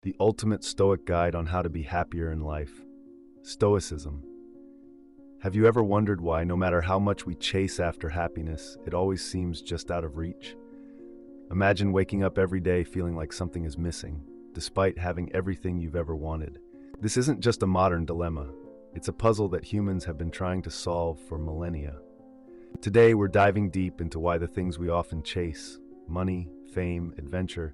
the ultimate Stoic guide on how to be happier in life. Stoicism. Have you ever wondered why, no matter how much we chase after happiness, it always seems just out of reach? Imagine waking up every day feeling like something is missing, despite having everything you've ever wanted. This isn't just a modern dilemma. It's a puzzle that humans have been trying to solve for millennia. Today, we're diving deep into why the things we often chase, money, fame, adventure,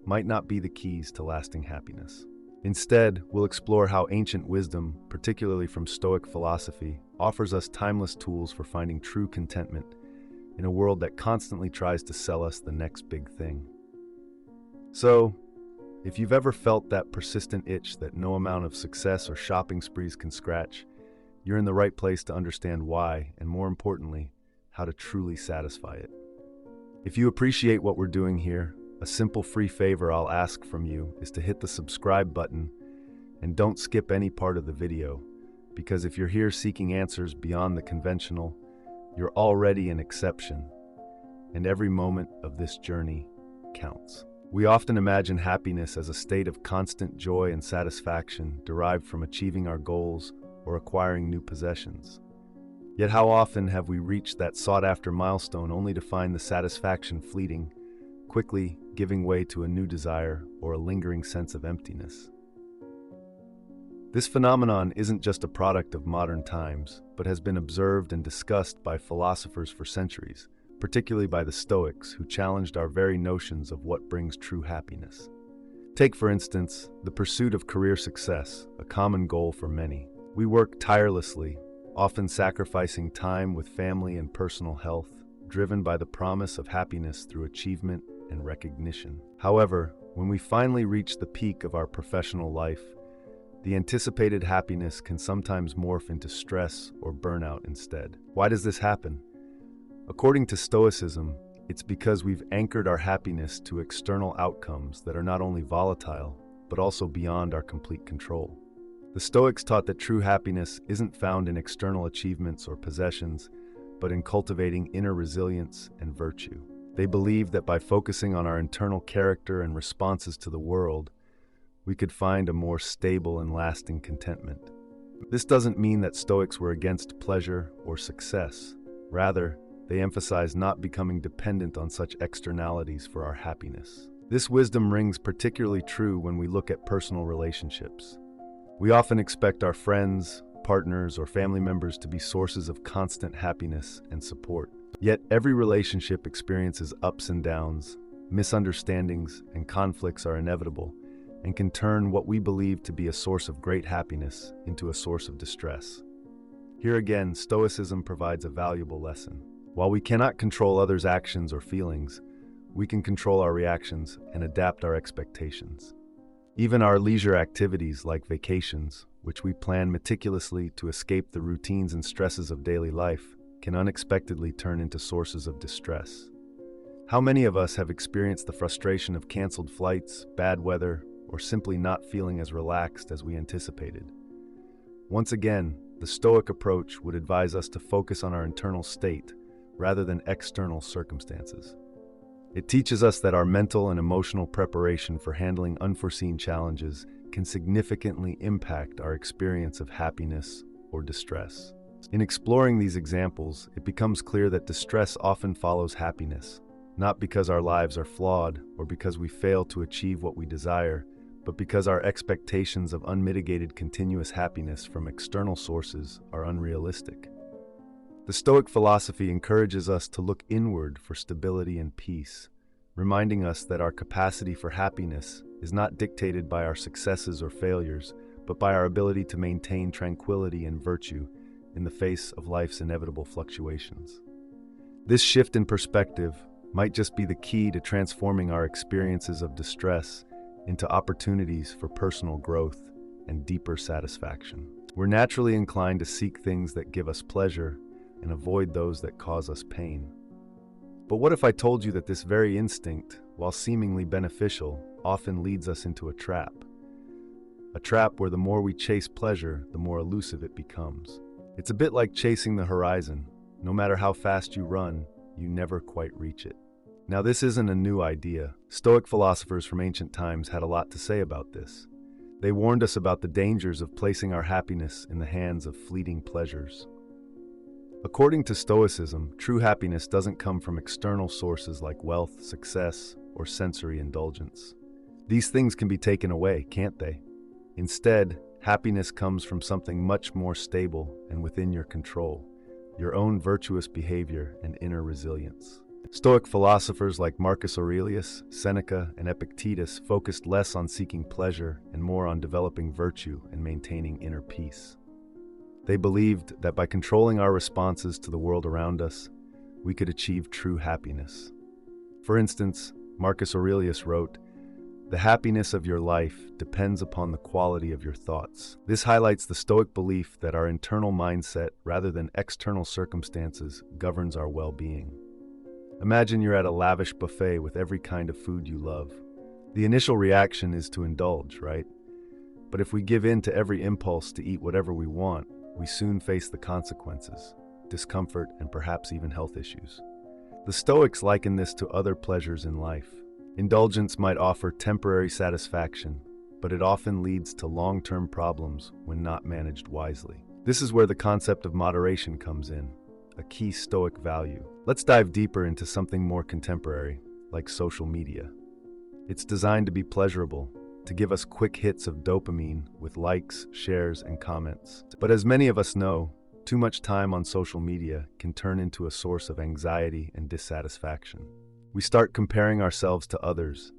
might not be the keys to lasting happiness. Instead, we'll explore how ancient wisdom, particularly from Stoic philosophy, offers us timeless tools for finding true contentment in a world that constantly tries to sell us the next big thing. So, if you've ever felt that persistent itch that no amount of success or shopping sprees can scratch, you're in the right place to understand why, and more importantly, how to truly satisfy it. If you appreciate what we're doing here, a simple free favor I'll ask from you is to hit the subscribe button and don't skip any part of the video, because if you're here seeking answers beyond the conventional, you're already an exception, and every moment of this journey counts. We often imagine happiness as a state of constant joy and satisfaction derived from achieving our goals or acquiring new possessions. Yet how often have we reached that sought-after milestone only to find the satisfaction fleeting, quickly giving way to a new desire or a lingering sense of emptiness? This phenomenon isn't just a product of modern times, but has been observed and discussed by philosophers for centuries, particularly by the Stoics, who challenged our very notions of what brings true happiness. Take, for instance, the pursuit of career success, a common goal for many. We work tirelessly, often sacrificing time with family and personal health, driven by the promise of happiness through achievement and recognition. However, when we finally reach the peak of our professional life, the anticipated happiness can sometimes morph into stress or burnout instead. Why does this happen? According to Stoicism, it's because we've anchored our happiness to external outcomes that are not only volatile, but also beyond our complete control. The Stoics taught that true happiness isn't found in external achievements or possessions, but in cultivating inner resilience and virtue. They believed that by focusing on our internal character and responses to the world, we could find a more stable and lasting contentment. This doesn't mean that Stoics were against pleasure or success. Rather, they emphasize not becoming dependent on such externalities for our happiness. This wisdom rings particularly true when we look at personal relationships. We often expect our friends, partners, or family members to be sources of constant happiness and support. Yet every relationship experiences ups and downs, misunderstandings, and conflicts are inevitable, and can turn what we believe to be a source of great happiness into a source of distress. Here again, Stoicism provides a valuable lesson. While we cannot control others' actions or feelings, we can control our reactions and adapt our expectations. Even our leisure activities like vacations, which we plan meticulously to escape the routines and stresses of daily life, can unexpectedly turn into sources of distress. How many of us have experienced the frustration of canceled flights, bad weather, or simply not feeling as relaxed as we anticipated? Once again, the Stoic approach would advise us to focus on our internal state rather than external circumstances. It teaches us that our mental and emotional preparation for handling unforeseen challenges can significantly impact our experience of happiness or distress. In exploring these examples, it becomes clear that distress often follows happiness, not because our lives are flawed or because we fail to achieve what we desire, but because our expectations of unmitigated continuous happiness from external sources are unrealistic. The Stoic philosophy encourages us to look inward for stability and peace, reminding us that our capacity for happiness is not dictated by our successes or failures, but by our ability to maintain tranquility and virtue in the face of life's inevitable fluctuations. This shift in perspective might just be the key to transforming our experiences of distress into opportunities for personal growth and deeper satisfaction. We're naturally inclined to seek things that give us pleasure and avoid those that cause us pain. But what if I told you that this very instinct, while seemingly beneficial, often leads us into a trap? A trap where the more we chase pleasure, the more elusive it becomes. It's a bit like chasing the horizon. No matter how fast you run, you never quite reach it. Now, this isn't a new idea. Stoic philosophers from ancient times had a lot to say about this. They warned us about the dangers of placing our happiness in the hands of fleeting pleasures. According to Stoicism, true happiness doesn't come from external sources like wealth, success, or sensory indulgence. These things can be taken away, can't they? Instead, happiness comes from something much more stable and within your control, your own virtuous behavior and inner resilience. Stoic philosophers like Marcus Aurelius, Seneca, and Epictetus focused less on seeking pleasure and more on developing virtue and maintaining inner peace. They believed that by controlling our responses to the world around us, we could achieve true happiness. For instance, Marcus Aurelius wrote, "The happiness of your life depends upon the quality of your thoughts." This highlights the Stoic belief that our internal mindset, rather than external circumstances, governs our well-being. Imagine you're at a lavish buffet with every kind of food you love. The initial reaction is to indulge, right? But if we give in to every impulse to eat whatever we want, we soon face the consequences, discomfort, and perhaps even health issues. The Stoics liken this to other pleasures in life. Indulgence might offer temporary satisfaction, but it often leads to long-term problems when not managed wisely. This is where the concept of moderation comes in, a key Stoic value. Let's dive deeper into something more contemporary, like social media. It's designed to be pleasurable, to give us quick hits of dopamine with likes, shares, and comments. But as many of us know, too much time on social media can turn into a source of anxiety and dissatisfaction. We start comparing ourselves to others,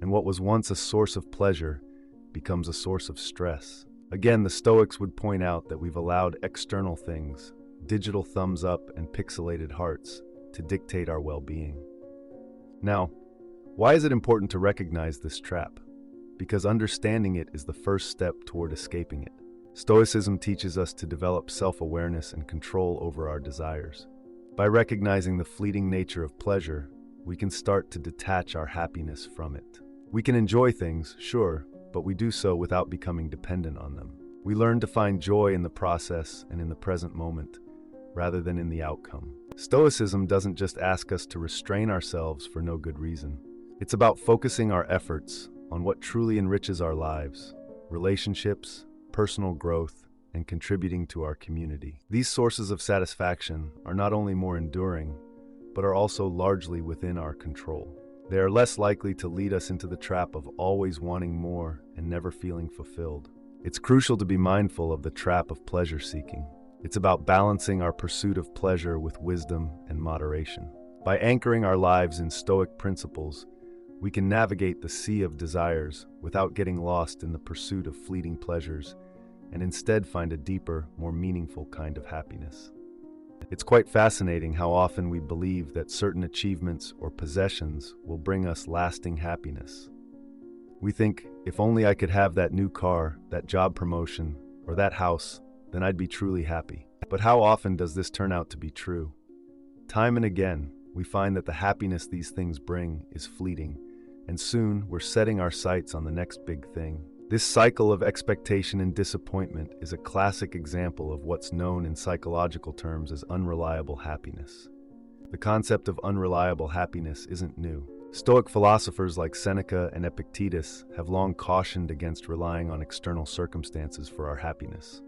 and what was once a source of pleasure becomes a source of stress. Again, the Stoics would point out that we've allowed external things, digital thumbs up and pixelated hearts, to dictate our well-being. Now, why is it important to recognize this trap? Because understanding it is the first step toward escaping it. Stoicism teaches us to develop self-awareness and control over our desires. By recognizing the fleeting nature of pleasure, we can start to detach our happiness from it. We can enjoy things, sure, but we do so without becoming dependent on them. We learn to find joy in the process and in the present moment, rather than in the outcome. Stoicism doesn't just ask us to restrain ourselves for no good reason. It's about focusing our efforts on what truly enriches our lives, relationships, personal growth, and contributing to our community. These sources of satisfaction are not only more enduring, but are also largely within our control. They are less likely to lead us into the trap of always wanting more and never feeling fulfilled. It's crucial to be mindful of the trap of pleasure seeking. It's about balancing our pursuit of pleasure with wisdom and moderation. By anchoring our lives in Stoic principles, we can navigate the sea of desires without getting lost in the pursuit of fleeting pleasures and instead find a deeper, more meaningful kind of happiness. It's quite fascinating how often we believe that certain achievements or possessions will bring us lasting happiness. We think, if only I could have that new car, that job promotion, or that house, then I'd be truly happy. But how often does this turn out to be true? Time and again, we find that the happiness these things bring is fleeting, and soon we're setting our sights on the next big thing. This cycle of expectation and disappointment is a classic example of what's known in psychological terms as unreliable happiness. The concept of unreliable happiness isn't new. Stoic philosophers like Seneca and Epictetus have long cautioned against relying on external circumstances for our happiness.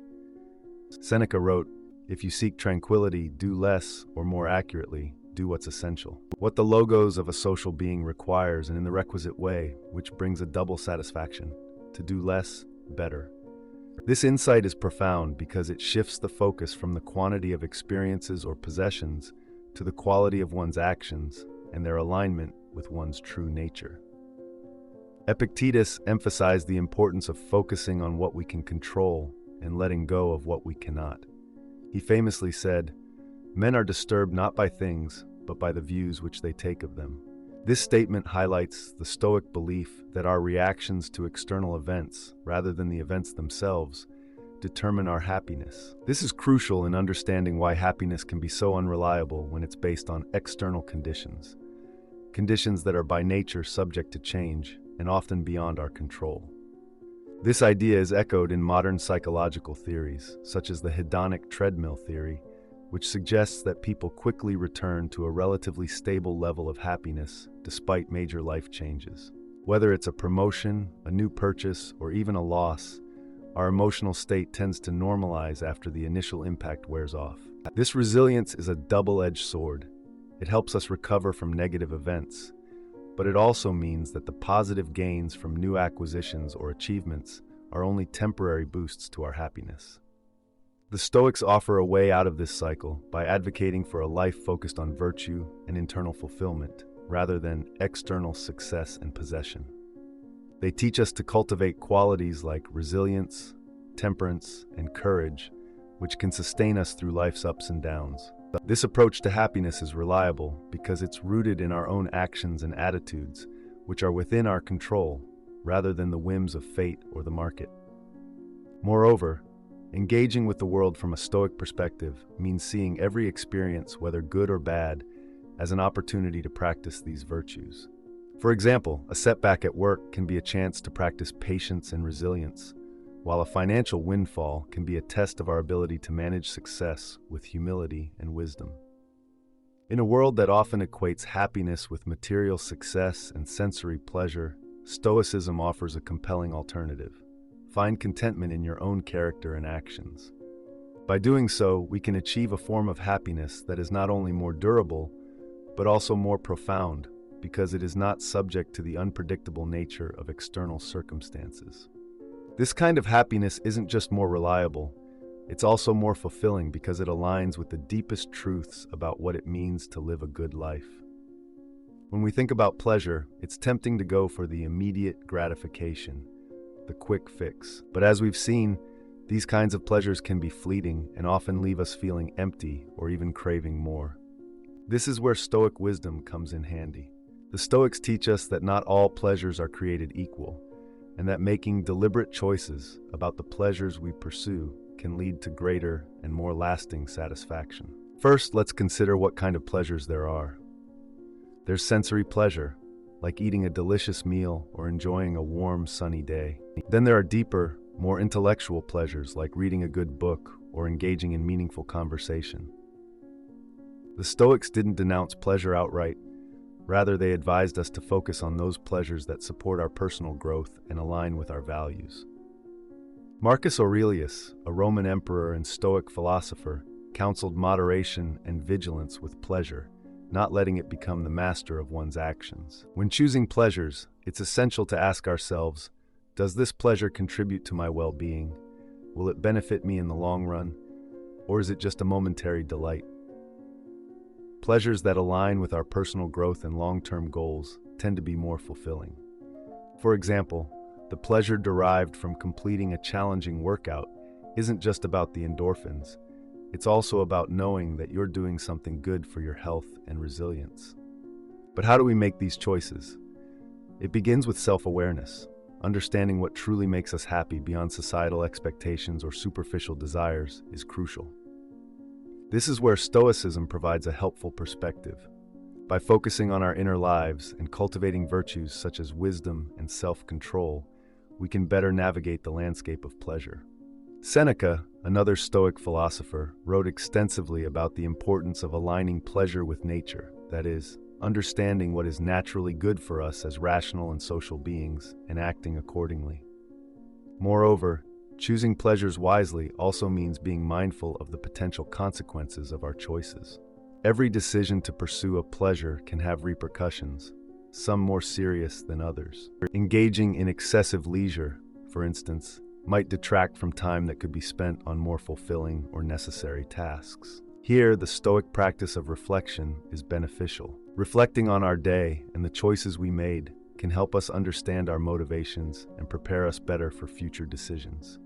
Seneca wrote, "If you seek tranquility, do less, or more accurately, do what's essential." What the logos of a social being requires and in the requisite way, which brings a double satisfaction, to do less, better. This insight is profound because it shifts the focus from the quantity of experiences or possessions to the quality of one's actions and their alignment with one's true nature. Epictetus emphasized the importance of focusing on what we can control and letting go of what we cannot. He famously said, "Men are disturbed not by things, but by the views which they take of them." This statement highlights the Stoic belief that our reactions to external events, rather than the events themselves, determine our happiness. This is crucial in understanding why happiness can be so unreliable when it's based on external conditions that are by nature subject to change and often beyond our control. This idea is echoed in modern psychological theories, such as the hedonic treadmill theory, which suggests that people quickly return to a relatively stable level of happiness despite major life changes. Whether it's a promotion, a new purchase, or even a loss, our emotional state tends to normalize after the initial impact wears off. This resilience is a double-edged sword. It helps us recover from negative events, but it also means that the positive gains from new acquisitions or achievements are only temporary boosts to our happiness. The Stoics offer a way out of this cycle by advocating for a life focused on virtue and internal fulfillment, rather than external success and possession. They teach us to cultivate qualities like resilience, temperance, and courage, which can sustain us through life's ups and downs. This approach to happiness is reliable because it's rooted in our own actions and attitudes, which are within our control, rather than the whims of fate or the market. Moreover, engaging with the world from a Stoic perspective means seeing every experience, whether good or bad, as an opportunity to practice these virtues. For example, a setback at work can be a chance to practice patience and resilience, while a financial windfall can be a test of our ability to manage success with humility and wisdom. In a world that often equates happiness with material success and sensory pleasure, Stoicism offers a compelling alternative. Find contentment in your own character and actions. By doing so, we can achieve a form of happiness that is not only more durable, but also more profound, because it is not subject to the unpredictable nature of external circumstances. This kind of happiness isn't just more reliable, it's also more fulfilling because it aligns with the deepest truths about what it means to live a good life. When we think about pleasure, it's tempting to go for the immediate gratification, the quick fix. But as we've seen, these kinds of pleasures can be fleeting and often leave us feeling empty or even craving more. This is where Stoic wisdom comes in handy. The Stoics teach us that not all pleasures are created equal, and that making deliberate choices about the pleasures we pursue can lead to greater and more lasting satisfaction. First, let's consider what kind of pleasures there are. There's sensory pleasure, like eating a delicious meal or enjoying a warm, sunny day. Then there are deeper, more intellectual pleasures like reading a good book or engaging in meaningful conversation. The Stoics didn't denounce pleasure outright. Rather, they advised us to focus on those pleasures that support our personal growth and align with our values. Marcus Aurelius, a Roman emperor and Stoic philosopher, counseled moderation and vigilance with pleasure, not letting it become the master of one's actions. When choosing pleasures, it's essential to ask ourselves, does this pleasure contribute to my well-being? Will it benefit me in the long run? Or is it just a momentary delight? Pleasures that align with our personal growth and long-term goals tend to be more fulfilling. For example, the pleasure derived from completing a challenging workout isn't just about the endorphins. It's also about knowing that you're doing something good for your health and resilience. But how do we make these choices? It begins with self-awareness. Understanding what truly makes us happy beyond societal expectations or superficial desires is crucial. This is where Stoicism provides a helpful perspective. By focusing on our inner lives and cultivating virtues such as wisdom and self-control, we can better navigate the landscape of pleasure. Seneca, another Stoic philosopher, wrote extensively about the importance of aligning pleasure with nature, that is, understanding what is naturally good for us as rational and social beings and acting accordingly. Moreover, choosing pleasures wisely also means being mindful of the potential consequences of our choices. Every decision to pursue a pleasure can have repercussions, some more serious than others. Engaging in excessive leisure, for instance, might detract from time that could be spent on more fulfilling or necessary tasks. Here, the Stoic practice of reflection is beneficial. Reflecting on our day and the choices we made can help us understand our motivations and prepare us better for future decisions.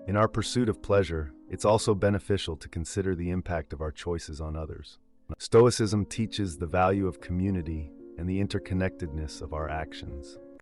In our pursuit of pleasure, it's also beneficial to consider the impact of our choices on others. Stoicism teaches the value of community and the interconnectedness of our actions.